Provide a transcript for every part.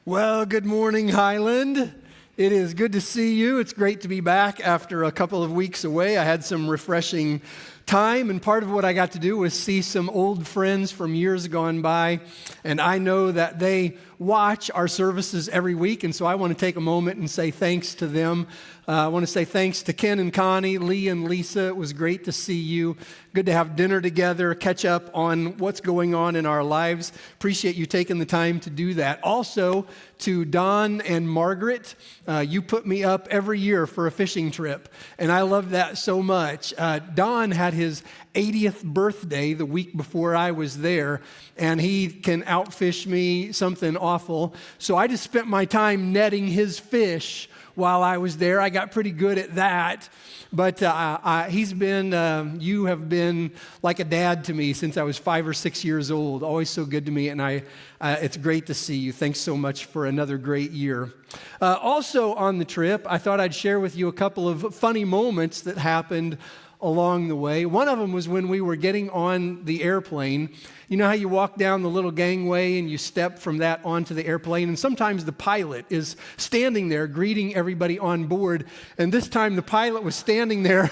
Well, good morning, Highland. It is good to see you. It's great to be back after a couple of weeks away. I had some refreshing time, and part of what I got to do was see some old friends from years gone by, and I know that they watch our services every week, and so I want to take a moment and say thanks to them. I want to say thanks to Ken and Connie, Lee and Lisa. It was great to see you. Good to have dinner together, catch up on what's going on in our lives. Appreciate you taking the time to do that. Also, to Don and Margaret, you put me up every year for a fishing trip, and I love that so much. Don had his 80th birthday the week before I was there, and he can outfish me something awful. So I just spent my time netting his fish while I was there. I got pretty good at that. But you have been like a dad to me since I was 5 or 6 years old. Always so good to me, and it's great to see you. Thanks so much for another great year. Also on the trip, I thought I'd share with you a couple of funny moments that happened along the way. One of them was when we were getting on the airplane. You know how you walk down the little gangway and you step from that onto the airplane, and sometimes the pilot is standing there greeting everybody on board, and this time the pilot was standing there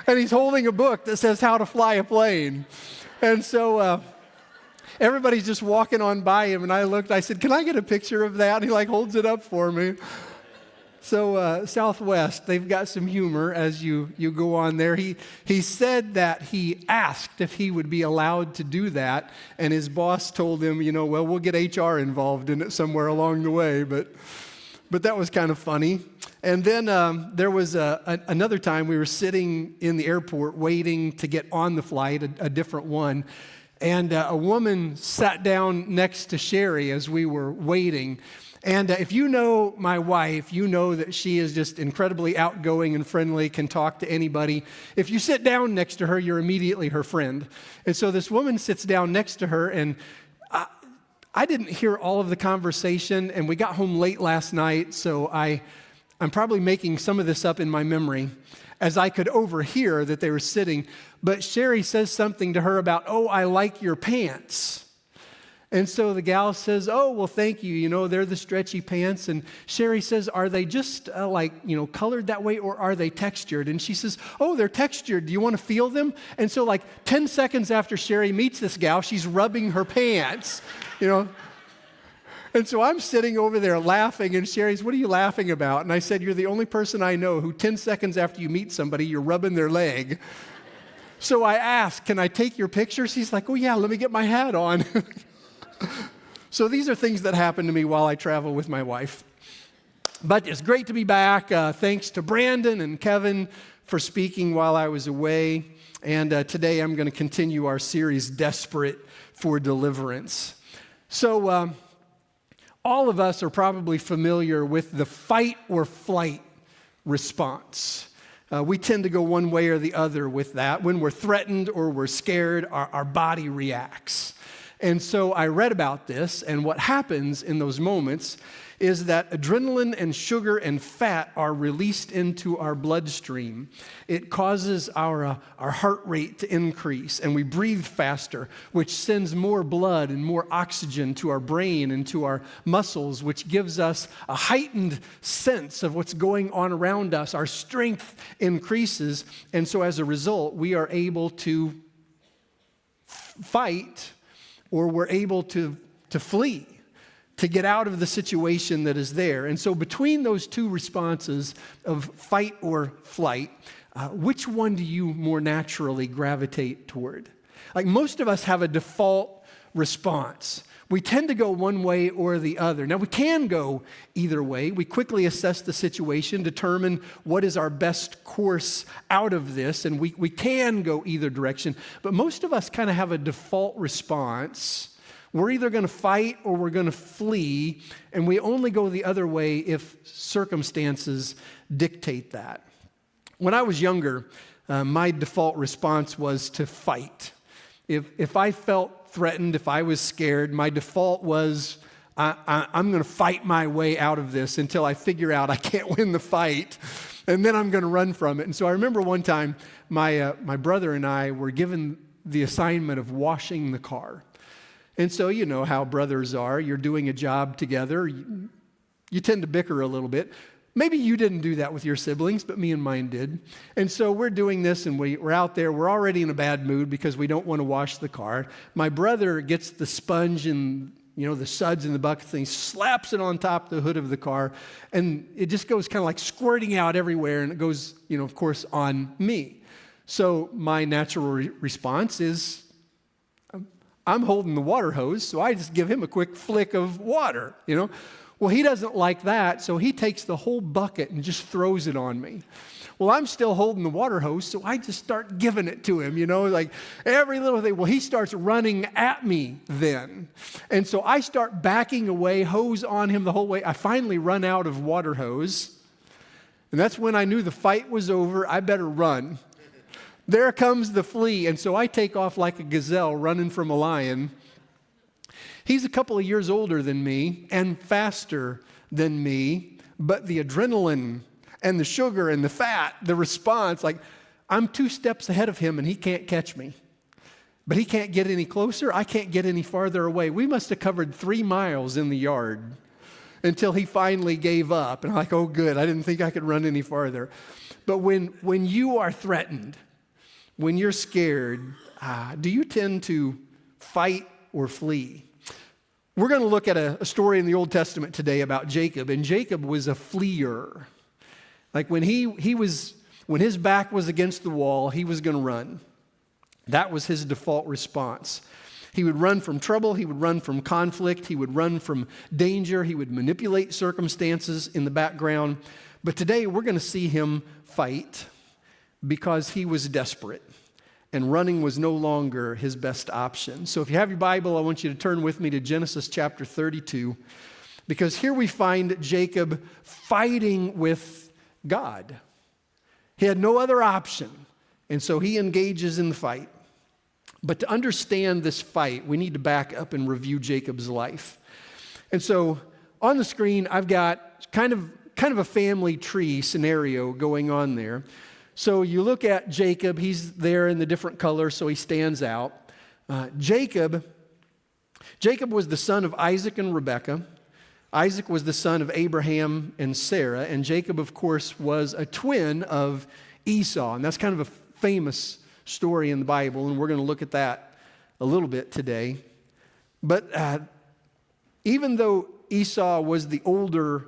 and he's holding a book that says how to fly a plane. And so everybody's just walking on by him, and I said, can I get a picture of that? And he holds it up for me. So Southwest, they've got some humor as you go on there. He said that he asked if he would be allowed to do that, and his boss told him, well, we'll get HR involved in it somewhere along the way, but that was kind of funny. And then there was another time we were sitting in the airport waiting to get on the flight, a different one, and a woman sat down next to Sherry as we were waiting. And if you know my wife, you know that she is just incredibly outgoing and friendly, can talk to anybody. If you sit down next to her, you're immediately her friend. And so this woman sits down next to her, and I didn't hear all of the conversation, and we got home late last night, so I'm probably making some of this up in my memory, as I could overhear that they were sitting. But Sherry says something to her about, I like your pants. And so the gal says, well, thank you. They're the stretchy pants. And Sherry says, are they just colored that way, or are they textured? And she says, they're textured. Do you want to feel them? And so 10 seconds after Sherry meets this gal, she's rubbing her pants, And so I'm sitting over there laughing, and Sherry's, what are you laughing about? And I said, you're the only person I know who 10 seconds after you meet somebody, you're rubbing their leg. So I asked, can I take your picture? She's like, yeah, let me get my hat on. So these are things that happen to me while I travel with my wife. But it's great to be back. Thanks to Brandon and Kevin for speaking while I was away. And today I'm going to continue our series, Desperate for Deliverance. So all of us are probably familiar with the fight or flight response. We tend to go one way or the other with that. When we're threatened or we're scared, our body reacts. And so I read about this, and what happens in those moments is that adrenaline and sugar and fat are released into our bloodstream. It causes our heart rate to increase, and we breathe faster, which sends more blood and more oxygen to our brain and to our muscles, which gives us a heightened sense of what's going on around us. Our strength increases, and so as a result, we are able to fight, or we're able to flee, to get out of the situation that is there. And so between those two responses of fight or flight, which one do you more naturally gravitate toward? Most of us have a default response. We tend to go one way or the other. Now, we can go either way. We quickly assess the situation, determine what is our best course out of this, and we can go either direction. But most of us kind of have a default response. We're either going to fight or we're going to flee, and we only go the other way if circumstances dictate that. When I was younger, my default response was to fight. If I felt threatened, if I was scared, my default was, I'm going to fight my way out of this until I figure out I can't win the fight, and then I'm going to run from it. And so I remember one time my brother and I were given the assignment of washing the car. And so you know how brothers are. You're doing a job together. You tend to bicker a little bit. Maybe you didn't do that with your siblings, but me and mine did. And so we're doing this, and we're out there. We're already in a bad mood because we don't want to wash the car. My brother gets the sponge and the suds in the buckets, and he slaps it on top of the hood of the car, and it just goes kind of like squirting out everywhere, and it goes, of course, on me. So my natural response is, I'm holding the water hose, so I just give him a quick flick of water, Well, he doesn't like that, so he takes the whole bucket and just throws it on me. Well, I'm still holding the water hose, so I just start giving it to him, like every little thing. Well, he starts running at me then. And so I start backing away, hose on him the whole way. I finally run out of water hose, and that's when I knew the fight was over. I better run. There comes the flea, and so I take off like a gazelle running from a lion. He's a couple of years older than me and faster than me, but the adrenaline and the sugar and the fat, the response, like I'm 2 steps ahead of him and he can't catch me. But he can't get any closer. I can't get any farther away. We must have covered 3 miles in the yard until he finally gave up. And I'm like, oh, good. I didn't think I could run any farther. But when you are threatened, when you're scared, do you tend to fight or flee? We're going to look at a story in the Old Testament today about Jacob, and Jacob was a fleer. Like when when his back was against the wall, he was going to run. That was his default response. He would run from trouble, he would run from conflict, he would run from danger, he would manipulate circumstances in the background. But today we're going to see him fight because he was desperate. And running was no longer his best option. So if you have your Bible, I want you to turn with me to Genesis chapter 32, because here we find Jacob fighting with God. He had no other option, and so he engages in the fight. But to understand this fight, we need to back up and review Jacob's life. And so on the screen, I've got kind of a family tree scenario going on there. So you look at Jacob, he's there in the different colors, so he stands out. Jacob was the son of Isaac and Rebekah. Isaac was the son of Abraham and Sarah, and Jacob, of course, was a twin of Esau, and that's kind of a famous story in the Bible, and we're going to look at that a little bit today. But even though Esau was the older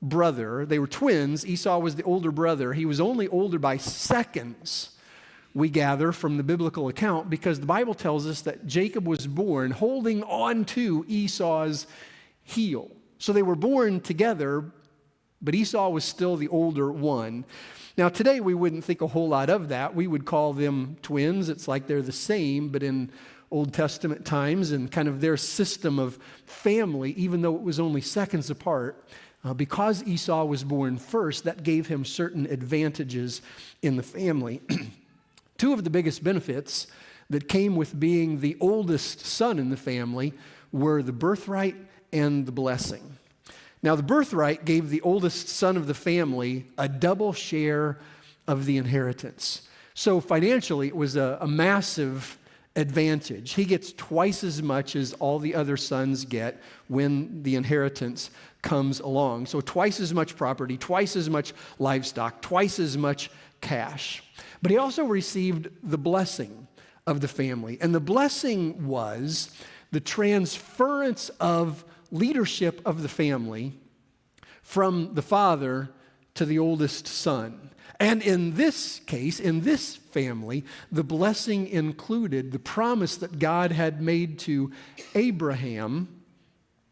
brother, they were twins, Esau was the older brother, he was only older by seconds, we gather from the biblical account, because the Bible tells us that Jacob was born holding on to Esau's heel. So they were born together, but Esau was still the older one. Now today we wouldn't think a whole lot of that. We would call them twins. It's like they're the same, but in Old Testament times and kind of their system of family, even though it was only seconds apart, because Esau was born first, that gave him certain advantages in the family. 2 of the biggest benefits that came with being the oldest son in the family were the birthright and the blessing. Now, the birthright gave the oldest son of the family a double share of the inheritance. So financially, it was a massive advantage. He gets twice as much as all the other sons get when the inheritance comes along. So twice as much property, twice as much livestock, twice as much cash. But he also received the blessing of the family. And the blessing was the transference of leadership of the family from the father to the oldest son. And in this case, in this family, the blessing included the promise that God had made to Abraham,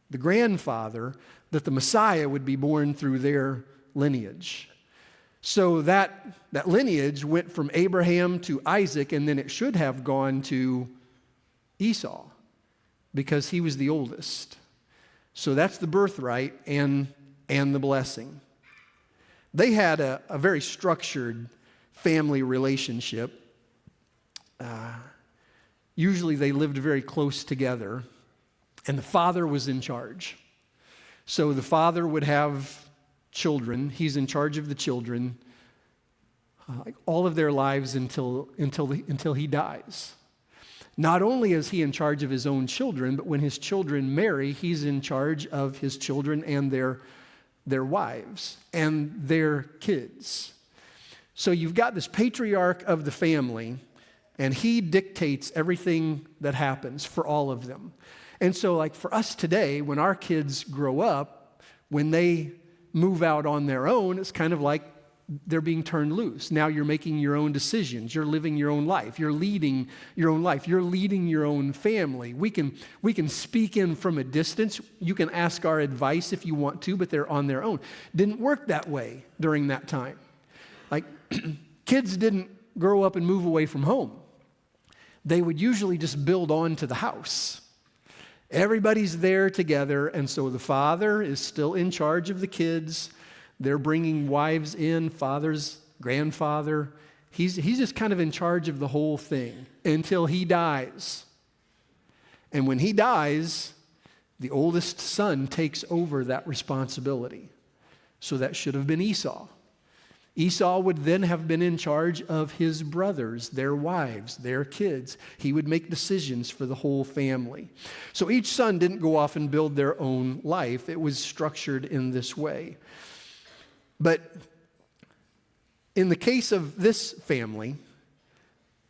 the grandfather, that the Messiah would be born through their lineage. So that lineage went from Abraham to Isaac, and then it should have gone to Esau because he was the oldest. So that's the birthright and the blessing. They had a very structured family relationship. Usually they lived very close together, and the father was in charge. So the father would have children. He's in charge of the children all of their lives until he dies. Not only is he in charge of his own children, but when his children marry, he's in charge of his children and their wives and their kids. So you've got this patriarch of the family, and he dictates everything that happens for all of them. And so like for us today, when our kids grow up, when they move out on their own, it's kind of like they're being turned loose. Now you're making your own decisions. You're living your own life. You're leading your own life. You're leading your own family. We can speak in from a distance. You can ask our advice if you want to, but they're on their own. Didn't work that way during that time. Like kids didn't grow up and move away from home. They would usually just build on to the house. Everybody's there together, and so the father is still in charge of the kids. They're bringing wives in, father's grandfather. He's just kind of in charge of the whole thing until he dies. And when he dies, the oldest son takes over that responsibility. So that should have been Esau. Esau would then have been in charge of his brothers, their wives, their kids. He would make decisions for the whole family. So each son didn't go off and build their own life. It was structured in this way. But in the case of this family,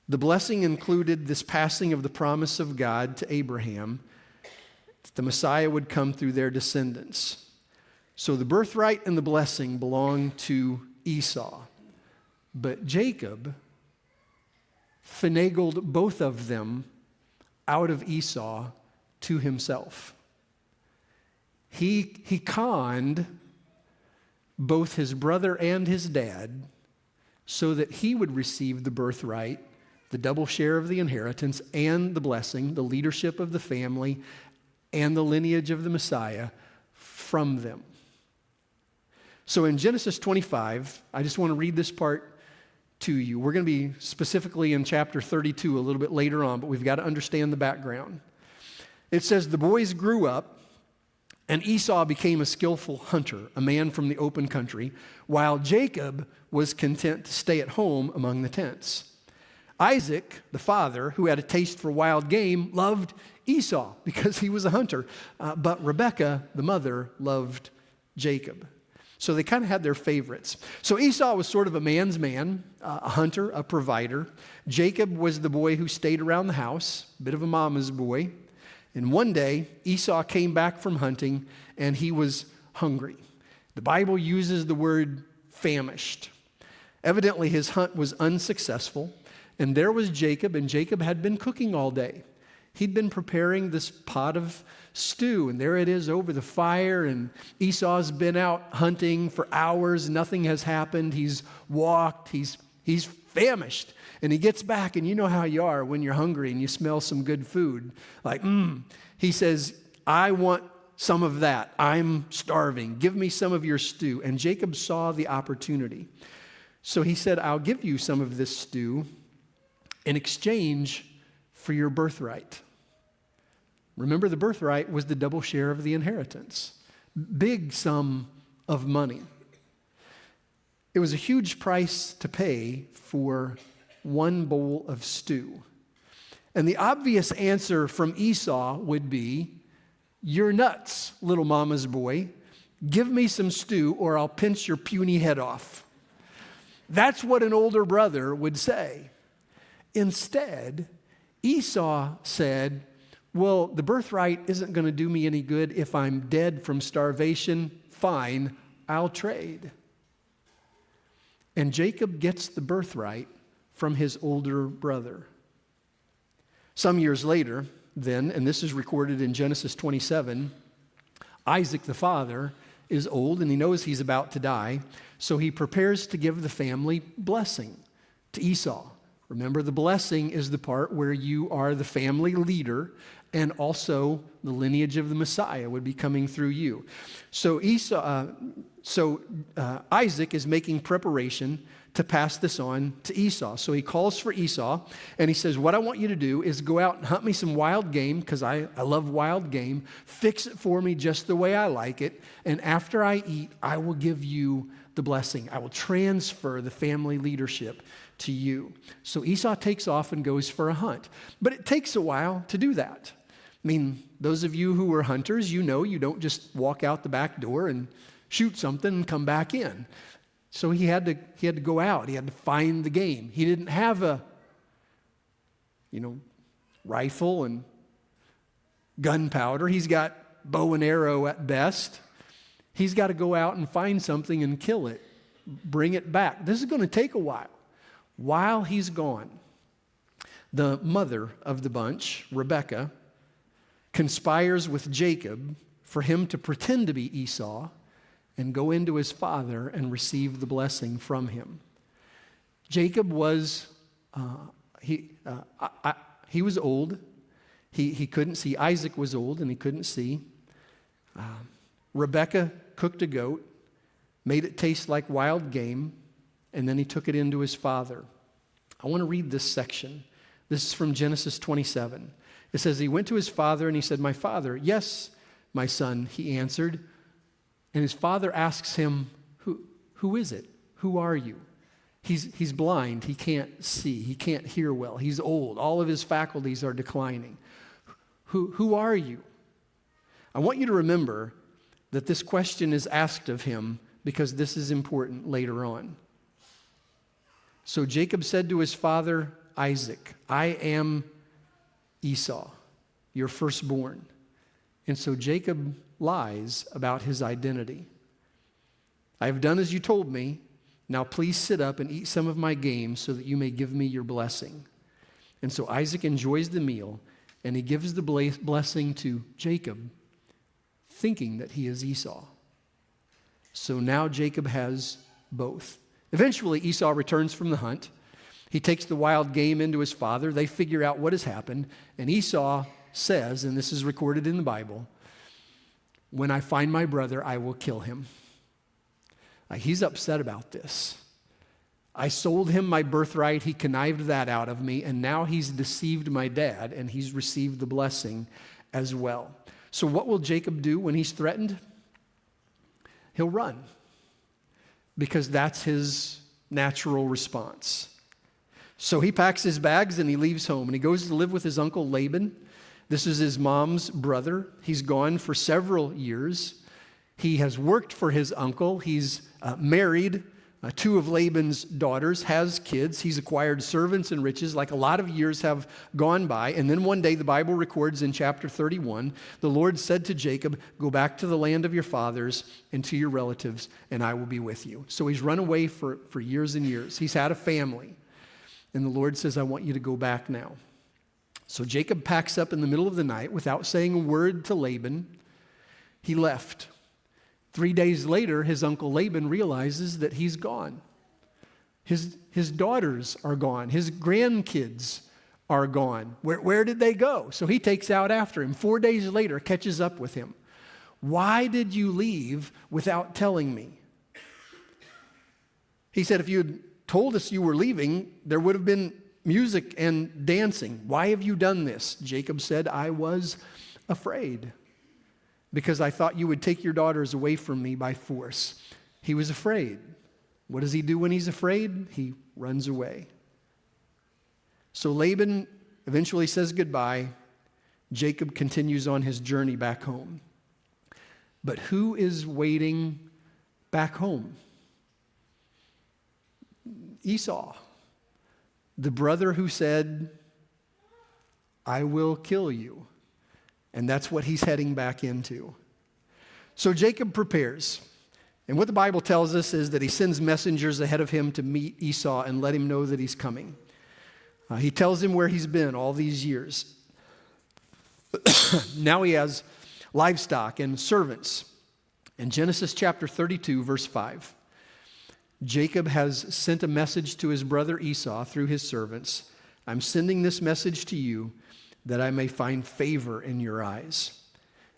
the blessing included this passing of the promise of God to Abraham. The Messiah would come through their descendants. So the birthright and the blessing belong to Esau. But Jacob finagled both of them out of Esau to himself. He conned both his brother and his dad so that he would receive the birthright, the double share of the inheritance, and the blessing, the leadership of the family, and the lineage of the Messiah from them. So in Genesis 25, I just want to read this part to you. We're going to be specifically in chapter 32 a little bit later on, but we've got to understand the background. It says, the boys grew up, and Esau became a skillful hunter, a man from the open country, while Jacob was content to stay at home among the tents. Isaac, the father, who had a taste for wild game, loved Esau because he was a hunter. But Rebekah, the mother, loved Jacob. So they kind of had their favorites. So Esau was sort of a man's man, a hunter, a provider. Jacob was the boy who stayed around the house, a bit of a mama's boy. And one day, Esau came back from hunting, and he was hungry. The Bible uses the word famished. Evidently, his hunt was unsuccessful, and there was Jacob, and Jacob had been cooking all day. He'd been preparing this pot of stew, and there it is over the fire, and Esau's been out hunting for hours. Nothing has happened. He's walked. He's famished. And he gets back, and you know how you are when you're hungry and you smell some good food. Like, He says, I want some of that. I'm starving. Give me some of your stew. And Jacob saw the opportunity. So he said, I'll give you some of this stew in exchange for your birthright. Remember, the birthright was the double share of the inheritance. Big sum of money. It was a huge price to pay for one bowl of stew. And the obvious answer from Esau would be, you're nuts, little mama's boy. Give me some stew or I'll pinch your puny head off. That's what an older brother would say. Instead, Esau said, well, the birthright isn't going to do me any good if I'm dead from starvation. Fine, I'll trade. And Jacob gets the birthright from his older brother. Some years later, then, and this is recorded in Genesis 27, Isaac the father is old and he knows he's about to die, so he prepares to give the family blessing to Esau. Remember, the blessing is the part where you are the family leader and also the lineage of the Messiah would be coming through you. So Isaac is making preparation to pass this on to Esau. So he calls for Esau and he says, what I want you to do is go out and hunt me some wild game because I love wild game. Fix it for me just the way I like it. And after I eat, I will give you the blessing. I will transfer the family leadership to you. So Esau takes off and goes for a hunt. But it takes a while to do that. I mean, those of you who are hunters, you know you don't just walk out the back door and shoot something and come back in. So he had to go out. He had to find the game. He didn't have a, rifle and gunpowder. He's got bow and arrow at best. He's got to go out and find something and kill it, bring it back. This is going to take a while. While he's gone, the mother of the bunch, Rebekah, conspires with Jacob for him to pretend to be Esau and go into his father and receive the blessing from him. Jacob was, he was old. He couldn't see. Isaac was old and he couldn't see. Rebekah cooked a goat, made it taste like wild game, and then he took it into his father. I want to read this section. This is from Genesis 27. It says, he went to his father and he said, "My father." "Yes, my son," he answered. And his father asks him, who is it? Who are you? He's blind. He can't see. He can't hear well. He's old. All of his faculties are declining. Who are you? I want you to remember that this question is asked of him because this is important later on. So Jacob said to his father Isaac, "I am Esau, your firstborn." And so Jacob lies about his identity. "I have done as you told me. Now please sit up and eat some of my game so that you may give me your blessing." And so Isaac enjoys the meal, and he gives the blessing to Jacob, thinking that he is Esau. So now Jacob has both. Eventually, Esau returns from the hunt. He takes the wild game into his father. They figure out what has happened, and Esau says, and this is recorded in the Bible, "When I find my brother, I will kill him." He's upset about this. I sold him my birthright. He connived that out of me, and now he's deceived my dad, and he's received the blessing as well. So what will Jacob do when he's threatened? He'll run, because that's his natural response. So he packs his bags and he leaves home, and he goes to live with his uncle Laban. This is his mom's brother. He's gone for several years. He has worked for his uncle. He's married two of Laban's daughters, has kids. He's acquired servants and riches, like a lot of years have gone by. And then one day, the Bible records in chapter 31, the Lord said to Jacob, "Go back to the land of your fathers and to your relatives, and I will be with you." So he's run away for years and years. He's had a family. And the Lord says, "I want you to go back now." So Jacob packs up in the middle of the night without saying a word to Laban. He left. 3 days later, his uncle Laban realizes that he's gone. His daughters are gone. His grandkids are gone. Where did they go? So he takes out after him. 4 days later, catches up with him. "Why did you leave without telling me?" He said, "If you had told us you were leaving, there would have been music and dancing. Why have you done this?" Jacob said, "I was afraid, because I thought you would take your daughters away from me by force." He was afraid. What does he do when he's afraid? He runs away. So Laban eventually says goodbye. Jacob continues on his journey back home. But who is waiting back home? Esau, the brother who said, "I will kill you." And that's what he's heading back into. So Jacob prepares. And what the Bible tells us is that he sends messengers ahead of him to meet Esau and let him know that he's coming. He tells him where he's been all these years. Now he has livestock and servants. In Genesis chapter 32, verse 5, Jacob has sent a message to his brother Esau through his servants. "I'm sending this message to you that I may find favor in your eyes."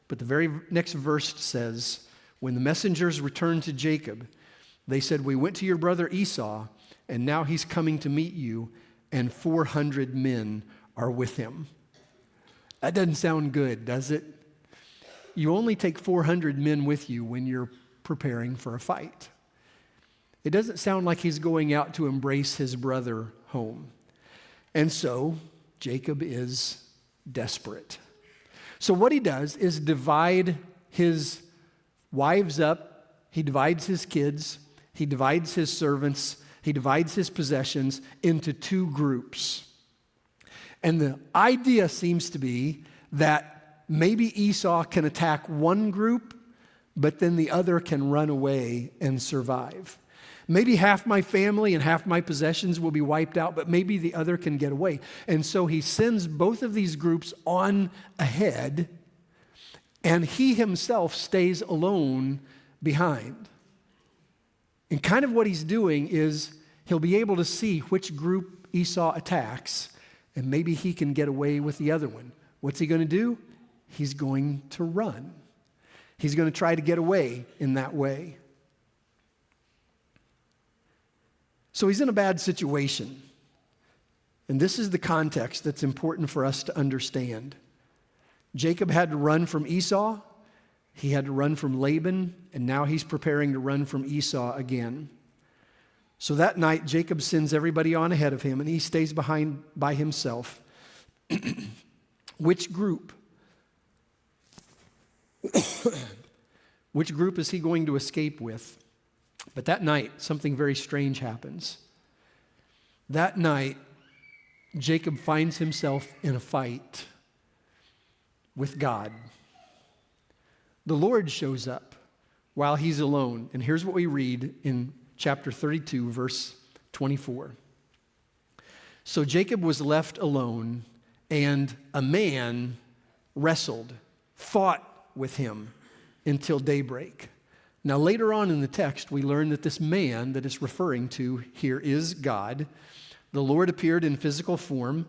But the very next verse says, when the messengers returned to Jacob, they said, "We went to your brother Esau, and now he's coming to meet you, and 400 men are with him." That doesn't sound good, does it? You only take 400 men with you when you're preparing for a fight. It doesn't sound like he's going out to embrace his brother home. And so Jacob is desperate. So what he does is divide his wives up. He divides his kids. He divides his servants. He divides his possessions into two groups. And the idea seems to be that maybe Esau can attack one group, but then the other can run away and survive. Maybe half my family and half my possessions will be wiped out, but maybe the other can get away. And so he sends both of these groups on ahead, and he himself stays alone behind. And kind of what he's doing is he'll be able to see which group Esau attacks, and maybe he can get away with the other one. What's he going to do? He's going to run. He's going to try to get away in that way. So he's in a bad situation. And this is the context that's important for us to understand. Jacob had to run from Esau. He had to run from Laban, and now he's preparing to run from Esau again. So that night, Jacob sends everybody on ahead of him, and he stays behind by himself. Which group? Which group is he going to escape with? But that night, something very strange happens. That night, Jacob finds himself in a fight with God. The Lord shows up while he's alone. And here's what we read in chapter 32, verse 24. So Jacob was left alone, and a man fought with him until daybreak. Now, later on in the text, we learn that this man that it's referring to here is God. The Lord appeared in physical form.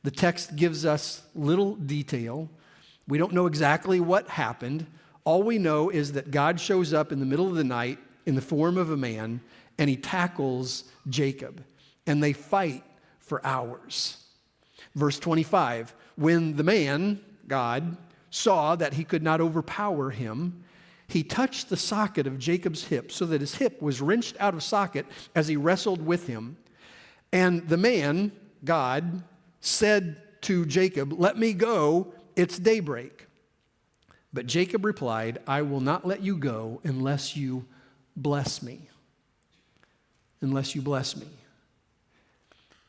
The text gives us little detail. We don't know exactly what happened. All we know is that God shows up in the middle of the night in the form of a man, and he tackles Jacob, and they fight for hours. Verse 25, when the man, God, saw that he could not overpower him, he touched the socket of Jacob's hip so that his hip was wrenched out of socket as he wrestled with him. And the man, God, said to Jacob, "Let me go, it's daybreak." But Jacob replied, "I will not let you go unless you bless me." Unless you bless me.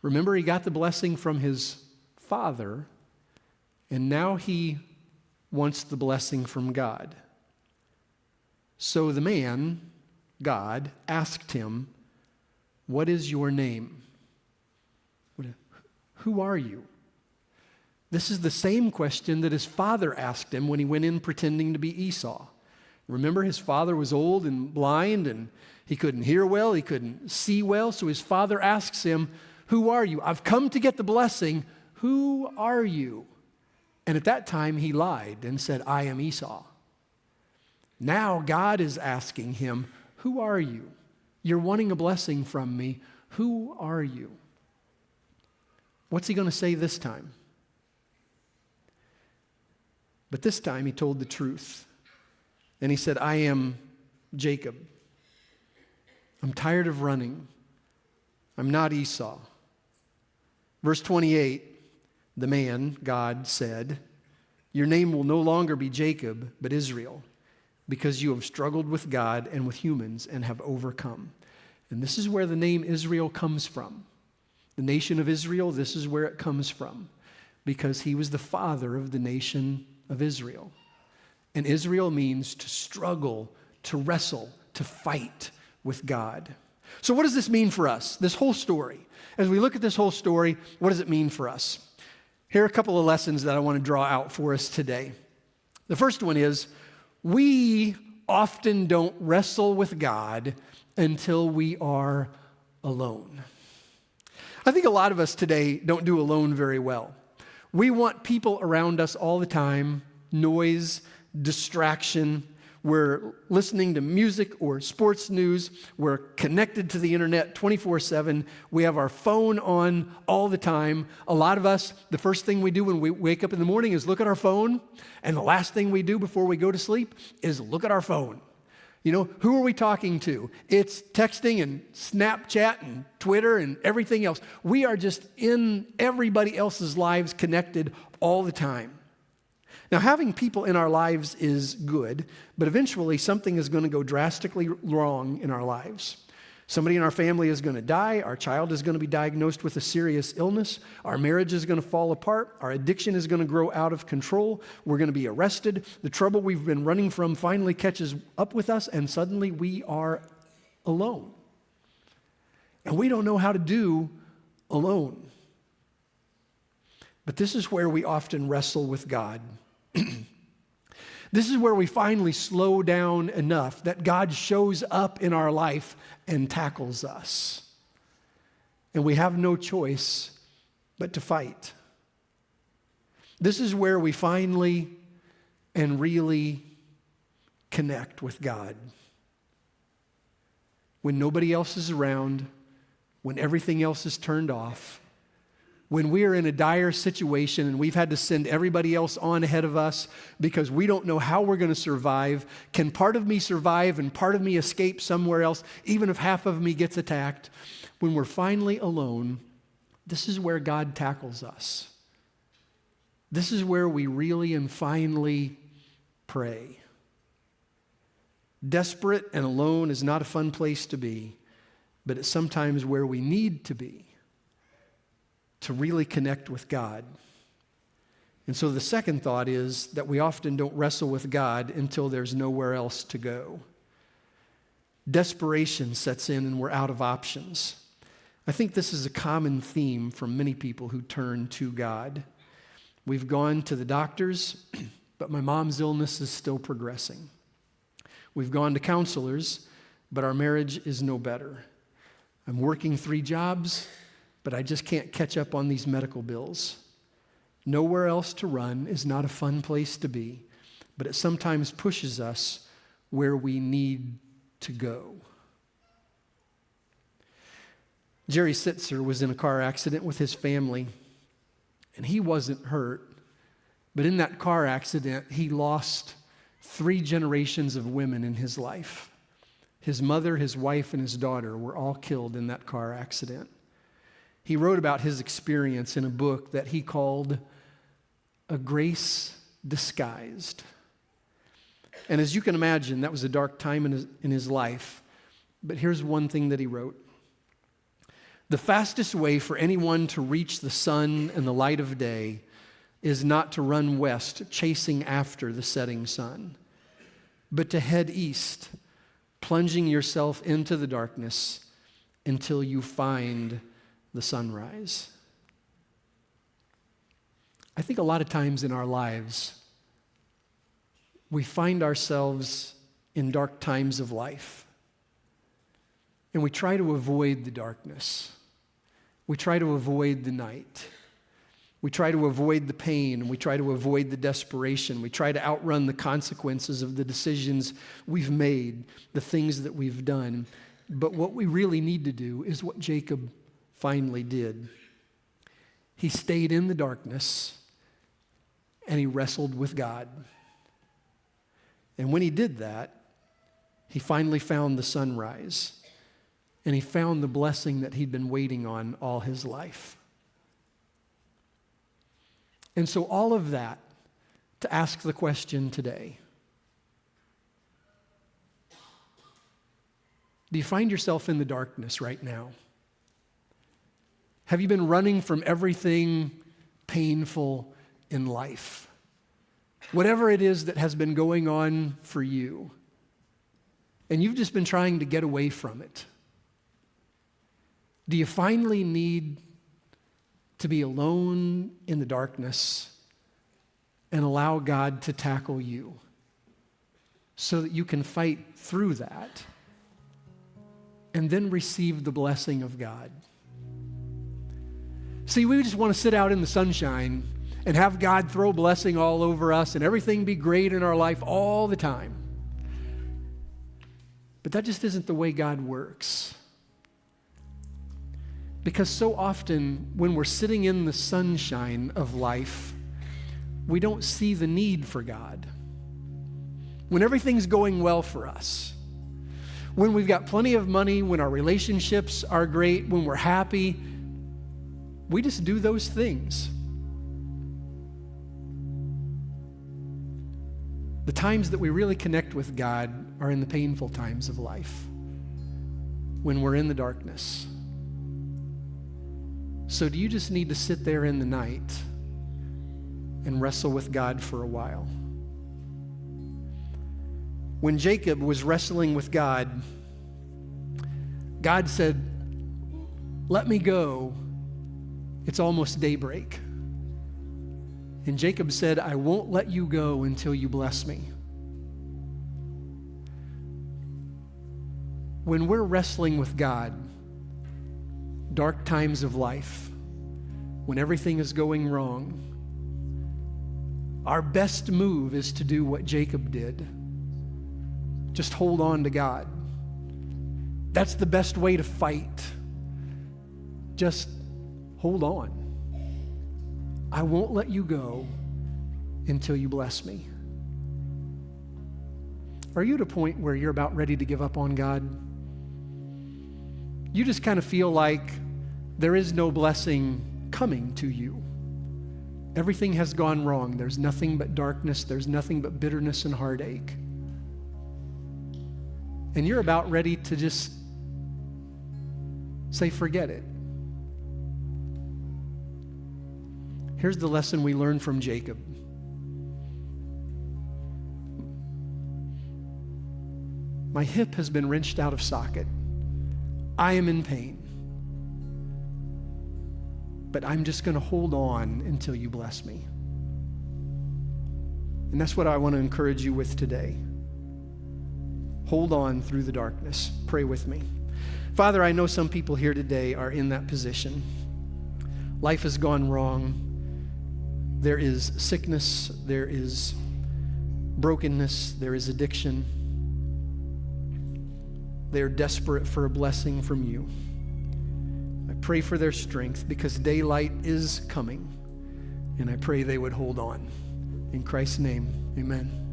Remember, he got the blessing from his father, and now he wants the blessing from God. So the man, God, asked him, "What is your name?" Who are you? This is the same question that his father asked him when he went in pretending to be Esau. Remember, his father was old and blind, and he couldn't hear well, he couldn't see well, so his father asks him, "Who are you? I've come to get the blessing. Who are you?" And at that time, he lied and said, "I am Esau." Now God is asking him, "Who are you? You're wanting a blessing from me. Who are you?" What's he going to say this time? But this time he told the truth. And he said, "I am Jacob. I'm tired of running. I'm not Esau." Verse 28, the man, God, said, "Your name will no longer be Jacob, but Israel, because you have struggled with God and with humans and have overcome." And this is where the name Israel comes from. The nation of Israel, this is where it comes from, because he was the father of the nation of Israel. And Israel means to struggle, to wrestle, to fight with God. So what does this mean for us, this whole story? As we look at this whole story, what does it mean for us? Here are a couple of lessons that I want to draw out for us today. The first one is, we often don't wrestle with God until we are alone. I think a lot of us today don't do alone very well. We want people around us all the time, noise, distraction. We're listening to music or sports news. We're connected to the internet 24/7. We have our phone on all the time. A lot of us, the first thing we do when we wake up in the morning is look at our phone, and the last thing we do before we go to sleep is look at our phone. You know, who are we talking to? It's texting and Snapchat and Twitter and everything else. We are just in everybody else's lives connected all the time. Now, having people in our lives is good, but eventually something is going to go drastically wrong in our lives. Somebody in our family is going to die. Our child is going to be diagnosed with a serious illness. Our marriage is going to fall apart. Our addiction is going to grow out of control. We're going to be arrested. The trouble we've been running from finally catches up with us, and suddenly we are alone. And we don't know how to do alone. But this is where we often wrestle with God. This is where we finally slow down enough that God shows up in our life and tackles us. And we have no choice but to fight. This is where we finally and really connect with God. When nobody else is around, when everything else is turned off, when we are in a dire situation and we've had to send everybody else on ahead of us because we don't know how we're going to survive. Can part of me survive and part of me escape somewhere else, even if half of me gets attacked? When we're finally alone, this is where God tackles us. This is where we really and finally pray. Desperate and alone is not a fun place to be, but it's sometimes where we need to be to really connect with God. And so the second thought is that we often don't wrestle with God until there's nowhere else to go. Desperation sets in and we're out of options. I think this is a common theme from many people who turn to God. We've gone to the doctors, but my mom's illness is still progressing. We've gone to counselors, but our marriage is no better. I'm working 3 jobs, but I just can't catch up on these medical bills. Nowhere else to run is not a fun place to be, but it sometimes pushes us where we need to go. Jerry Sitzer was in a car accident with his family, and he wasn't hurt, but in that car accident, he lost 3 generations of women in his life. His mother, his wife, and his daughter were all killed in that car accident. He wrote about his experience in a book that he called A Grace Disguised. And as you can imagine, that was a dark time in his life. But here's one thing that he wrote. The fastest way for anyone to reach the sun and the light of day is not to run west chasing after the setting sun, but to head east, plunging yourself into the darkness until you find the sunrise. I think a lot of times in our lives, we find ourselves in dark times of life, and we try to avoid the darkness. We try to avoid the night. We try to avoid the pain, and we try to avoid the desperation. We try to outrun the consequences of the decisions we've made, the things that we've done. But what we really need to do is what Jacob finally did. He stayed in the darkness and he wrestled with God. And when he did that, he finally found the sunrise and he found the blessing that he'd been waiting on all his life. And so all of that to ask the question today. Do you find yourself in the darkness right now? Have you been running from everything painful in life? Whatever it is that has been going on for you, and you've just been trying to get away from it. Do you finally need to be alone in the darkness and allow God to tackle you so that you can fight through that and then receive the blessing of God? See, we just want to sit out in the sunshine and have God throw blessing all over us and everything be great in our life all the time. But that just isn't the way God works. Because so often when we're sitting in the sunshine of life, we don't see the need for God. When everything's going well for us, when we've got plenty of money, when our relationships are great, when we're happy, we just do those things. The times that we really connect with God are in the painful times of life, when we're in the darkness. So do you just need to sit there in the night and wrestle with God for a while? When Jacob was wrestling with God, God said, "Let me go. It's almost daybreak." And Jacob said, "I won't let you go until you bless me." When we're wrestling with God, dark times of life, when everything is going wrong, our best move is to do what Jacob did. Just hold on to God. That's the best way to fight. Just hold on. I won't let you go until you bless me. Are you at a point where you're about ready to give up on God? You just kind of feel like there is no blessing coming to you. Everything has gone wrong. There's nothing but darkness. There's nothing but bitterness and heartache. And you're about ready to just say, forget it. Here's the lesson we learned from Jacob. My hip has been wrenched out of socket. I am in pain. But I'm just going to hold on until you bless me. And that's what I want to encourage you with today. Hold on through the darkness. Pray with me. Father, I know some people here today are in that position. Life has gone wrong. There is sickness. There is brokenness. There is addiction. They are desperate for a blessing from you. I pray for their strength because daylight is coming, and I pray they would hold on. In Christ's name, amen.